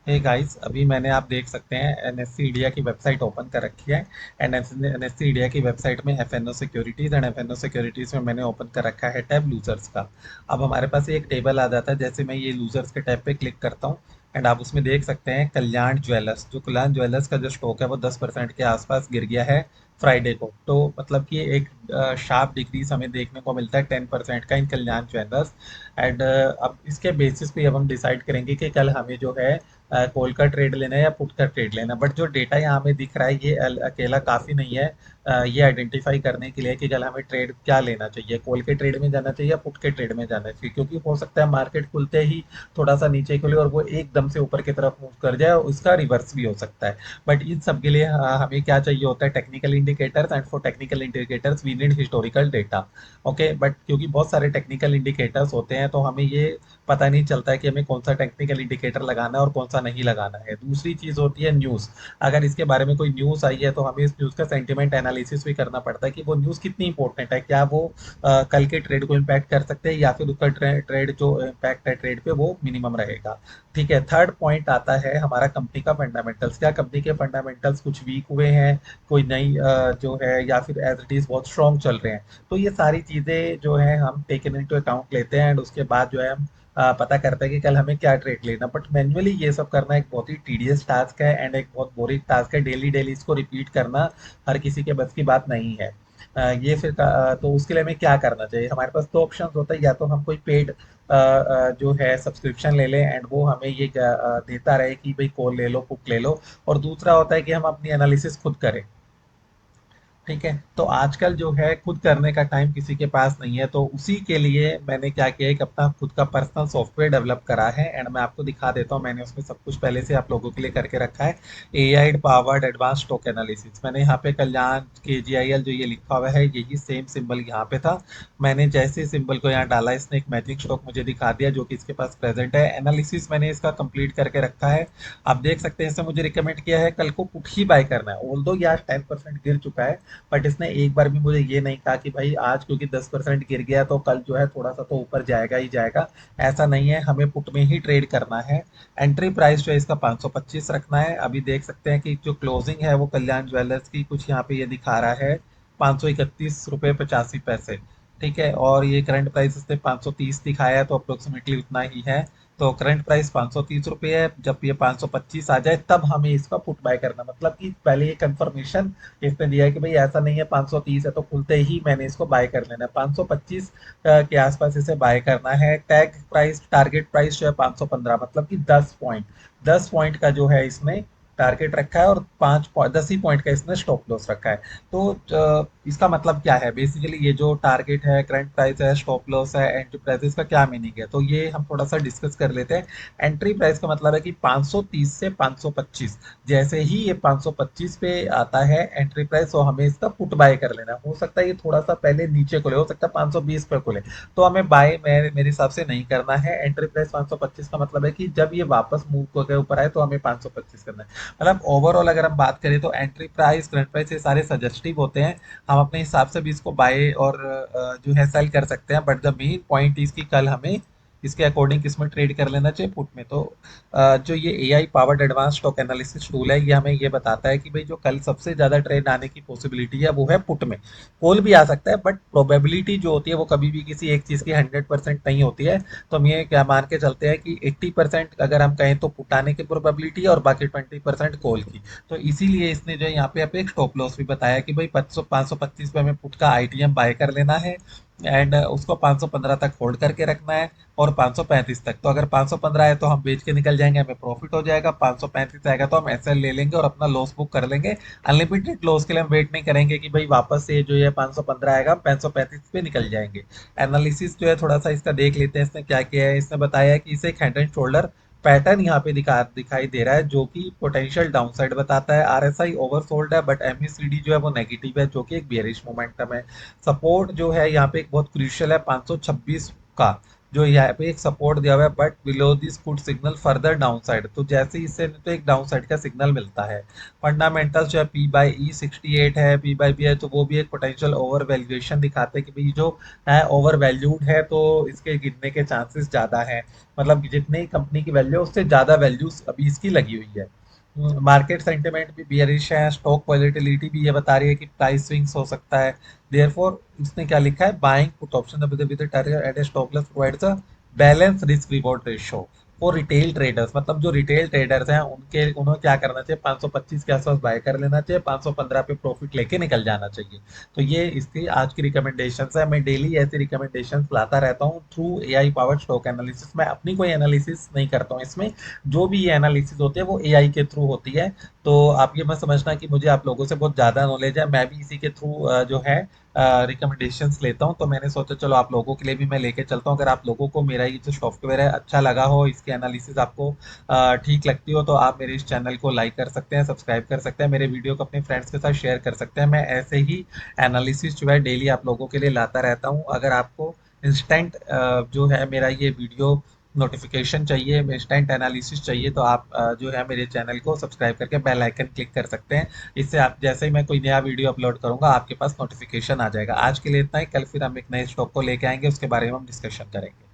Hey guys, अभी मैंने आप देख सकते हैं एनएससी इंडिया की वेबसाइट ओपन कर रखी है। एंड एनएससी इंडिया की वेबसाइट में FNO securities and FNO securities में मैंने ओपन कर रखा है टैब लूजर्स का। अब हमारे पास एक टेबल आ जाता है, जैसे मैं ये लूजर्स के टैब पे क्लिक करता हूँ। एंड आप उसमें देख सकते हैं कल्याण ज्वेलर्स, जो कल्याण ज्वेलर्स का जो स्टॉक है वो 10% के आसपास गिर गया है फ्राइडे को। तो मतलब कि एक शार्प डिक्रीज हमें देखने को मिलता है 10% का इन कल्याण ज्वेलर्स। एंड अब इसके बेसिस पे अब हम डिसाइड करेंगे कि कल हमें जो है कॉल का ट्रेड लेना है या पुट का ट्रेड लेना है। बट जो डेटा यहाँ हमें दिख रहा है ये अकेला काफ़ी नहीं है ये आइडेंटिफाई करने के लिए कि कल हमें ट्रेड क्या लेना चाहिए, कॉल के ट्रेड में जाना चाहिए या पुट के ट्रेड में जाना चाहिए। क्योंकि हो सकता है मार्केट खुलते ही थोड़ा सा नीचे खुले और वो एकदम से ऊपर की तरफ मूव कर जाए, और उसका रिवर्स भी हो सकता है। बट इन सब के लिए हमें क्या चाहिए होता है, technical indicators. And for technical indicators we need historical data. Okay, but क्योंकि बहुत सारे टेक्निकल इंडिकेटर्स होते हैं तो हमें ये पता नहीं चलता है कि हमें कौन सा टेक्निकल इंडिकेटर लगाना है और कौन सा नहीं लगाना है। दूसरी चीज़ होती है न्यूज़। अगर इसके बारे में कोई न्यूज़ आई है तो हमें इस न्यूज़ का सेंटिमेंट एनालिसिस भी करना पड़ता है कि वो न्यूज़ कितनी इंपॉर्टेंट है, क्या वो कल के ट्रेड को इम्पैक्ट कर सकते हैं या फिर उसका ट्रेड जो इम्पैक्ट है ट्रेड पे वो मिनिमम रहेगा। ठीक है, थर्ड पॉइंट आता है हमारा कंपनी का फंडामेंटल्स। क्या कंपनी के फंडामेंटल्स कुछ वीक हुए हैं, कोई नई जो है, या फिर एज इट इज़ बहुत स्ट्रॉन्ग चल रहे हैं। तो ये सारी चीज़ें जो है हम टेक इनटू अकाउंट लेते हैं। एंड उसके बाद जो है हम पता करते हैं कि कल हमें क्या ट्रेड लेना। बट मैन्युअली ये सब करना एक बहुत ही टीडियस टास्क है एंड एक बहुत बोरिंग टास्क है। डेली डेली इसको रिपीट करना हर किसी के बस की बात नहीं है। तो उसके लिए हमें क्या करना चाहिए, हमारे पास दो ऑप्शन होता है। या तो हम कोई पेड जो है सब्सक्रिप्शन ले लें एंड वो हमें ये देता रहे कि भाई कॉल ले लो, पुट ले लो। और दूसरा होता है कि हम अपनी एनालिसिस खुद करें। ठीक है, तो आजकल जो है खुद करने का टाइम किसी के पास नहीं है, तो उसी के लिए मैंने क्या किया, एक अपना खुद का पर्सनल सॉफ्टवेयर डेवलप करा है। एंड मैं आपको दिखा देता हूँ, मैंने उसमें सब कुछ पहले से आप लोगों के लिए करके रखा है। AI powered advance stock analysis, मैंने यहाँ पे कल्याण KGIL जो ये लिखा हुआ है, यही सेम सिंबल यहाँ पे था। मैंने जैसे सिंबल को यहाँ डाला, इसने एक मैजिक स्टॉक मुझे दिखा दिया जो कि इसके पास प्रेजेंट है। एनालिसिस मैंने इसका कंप्लीट करके रखा है। आप देख सकते हैं इसने मुझे रिकमेंड किया है कल को पुट ही बाय करना है। ऑल्दो ये आज 10% गिर चुका है, बट इसने एक बार भी मुझे ये नहीं कहा कि भाई आज क्योंकि 10% गिर गया तो कल जो है थोड़ा सा तो ऊपर जाएगा ही जाएगा। ऐसा नहीं है, हमें पुट में ही ट्रेड करना है। एंट्री प्राइस जो है इसका 525 रखना है। अभी देख सकते हैं कि जो क्लोजिंग है वो कल्याण ज्वेलर्स की कुछ यहाँ पे ये दिखा रहा है 531 रुपये 85 पैसे। ठीक है, और ये करंट प्राइस इसने 530 दिखाया है, तो अप्रोक्सीमेटली उतना ही है। तो करंट प्राइस 530 रुपये है। जब ये 525 आ जाए तब हमें इसका पुट बाय करना, मतलब कि पहले ये कंफर्मेशन इसने दिया है कि भाई ऐसा नहीं है 530 है तो खुलते ही मैंने इसको बाय कर लेना है। 525 के आसपास इसे बाय करना है। टैग प्राइस, टारगेट प्राइस जो है 515, मतलब कि 10 पॉइंट, 10 पॉइंट का जो है इसने टारगेट रखा है और 10 ही पॉइंट का इसने स्टॉप लॉस रखा है। तो इसका मतलब क्या है, बेसिकली ये जो टारगेट है, करंट प्राइस है, स्टॉप लॉस है, एंट्री प्राइस, इसका क्या मीनिंग है, तो ये हम थोड़ा सा डिस्कस कर लेते हैं। एंट्री प्राइस का मतलब है कि 530 से 525, जैसे ही ये 525 पे आता है एंट्री प्राइस, तो हमें इसका पुट बाय कर लेना है। हो सकता है ये थोड़ा सा पहले नीचे खुले, हो सकता है 520 पे खुले, तो हमें बाय मेरे हिसाब से नहीं करना है। एंट्री प्राइस 525 का मतलब है कि जब ये वापस मूव करके ऊपर आए तो हमें 525 करना है। मतलब ओवरऑल अगर हम बात करें तो एंट्री प्राइस, करंट प्राइस, ये सारे सजेस्टिव होते हैं। हम अपने हिसाब से भी इसको बाय और जो है सेल कर सकते हैं। बट द मेन पॉइंट इसकी कल हमें इसके अकॉर्डिंग किसमें ट्रेड कर लेना चाहिए, पुट में। तो जो ये AI powered advance stock analysis tool है, ये हमें ये बताता है कि भाई जो कल सबसे ज्यादा ट्रेड आने की पॉसिबिलिटी है वो है पुट में। कॉल भी आ सकता है, बट प्रोबेबिलिटी जो होती है वो कभी भी किसी एक चीज की 100% नहीं होती है। तो हम ये क्या मान के चलते हैं कि 80% अगर हम कहें तो पुट आने की प्रोबेबिलिटी है और बाकी 20% कॉल की। तो इसीलिए इसने जो है यहाँ पे एक स्टॉप लॉस भी बताया कि भाई 525 पे हमें पुट का आईटीएम बाय कर लेना है। एंड उसको 515 तक होल्ड करके रखना है और 535 तक। तो अगर 515 है तो हम बेच के निकल जाएंगे, हमें प्रॉफिट हो जाएगा। 535 आएगा तो हम एसएल ले लेंगे और अपना लॉस बुक कर लेंगे। अनलिमिटेड लॉस के लिए हम वेट नहीं करेंगे कि भाई वापस से जो है 515 आएगा, हम 535 पे निकल जाएंगे। एनालिसिस जो है थोड़ा सा इसका देख लेते हैं, इसने क्या किया है। इसने बताया है कि इसे एक हेड एंड शोल्डर पैटर्न यहाँ पे दिखाई दे रहा है जो कि पोटेंशियल डाउनसाइड बताता है। आरएसआई ओवरसोल्ड है, बट एमएसीडी जो है वो नेगेटिव है, जो कि एक बियरिश मोमेंटम है। सपोर्ट जो है यहाँ पे एक बहुत क्रूशियल है 526 का। जो यहाँ पे एक सपोर्ट दिया हुआ है, but below this could signal further down side. तो जैसे ही इससे तो एक डाउन साइड का सिग्नल मिलता है। फंडामेंटल्स जो है P/E 68 है, P/B है, तो वो भी एक पोटेंशियल ओवर वैल्यूएशन दिखाते हैं कि भाई जो है ओवर वैल्यूड है, तो इसके गिरने के चांसेस ज्यादा है। मतलब कि जितनी कंपनी की वैल्यू है उससे ज्यादा वैल्यूज अभी इसकी लगी हुई है। मार्केट सेंटिमेंट भी बियरिश है, स्टॉक वॉलेटिलिटी भी ये बता रही है कि प्राइस स्विंग्स हो सकता है। देयरफॉर इसने क्या लिखा है, buying put option with target at a stop loss provides a balance risk reward ratio for retail traders. मतलब जो रिटेल ट्रेडर्स हैं उनके उन्हें क्या करना चाहिए, 525 के आसपास बाय कर लेना चाहिए, 515 पे प्रॉफिट लेके निकल जाना चाहिए। तो ये इसकी आज की रिकमेंडेशंस है। मैं डेली ऐसी रिकमेंडेशंस लाता रहता हूँ through AI powered stock analysis. मैं अपनी कोई एनालिसिस नहीं करता हूँ इसमें, जो भी ये एनालिसिस होती है वो एआई के थ्रू होती है। तो आप ये मत समझना कि मुझे आप लोगों से बहुत ज़्यादा नॉलेज है, मैं भी इसी के थ्रू जो है रिकमेंडेशंस लेता हूँ। तो मैंने सोचा चलो आप लोगों के लिए भी मैं लेके चलता हूँ। अगर आप लोगों को मेरा ये जो सॉफ्टवेयर है अच्छा लगा हो, इसकी एनालिसिस आपको ठीक लगती हो, तो आप मेरे इस चैनल को लाइक कर सकते हैं, सब्सक्राइब कर सकते हैं, मेरे वीडियो को अपने फ्रेंड्स के साथ शेयर कर सकते हैं। मैं ऐसे ही एनालिसिस जो है डेली आप लोगों के लिए लाता रहता हूँ। अगर आपको इंस्टेंट जो है मेरा ये वीडियो नोटिफिकेशन चाहिए, इंस्टेंट एनालिसिस चाहिए, तो आप जो है मेरे चैनल को सब्सक्राइब करके बेल आइकन क्लिक कर सकते हैं। इससे आप जैसे ही मैं कोई नया वीडियो अपलोड करूंगा आपके पास नोटिफिकेशन आ जाएगा। आज के लिए इतना ही, कल फिर हम एक नए स्टॉक को लेके आएंगे, उसके बारे में हम डिस्कशन करेंगे।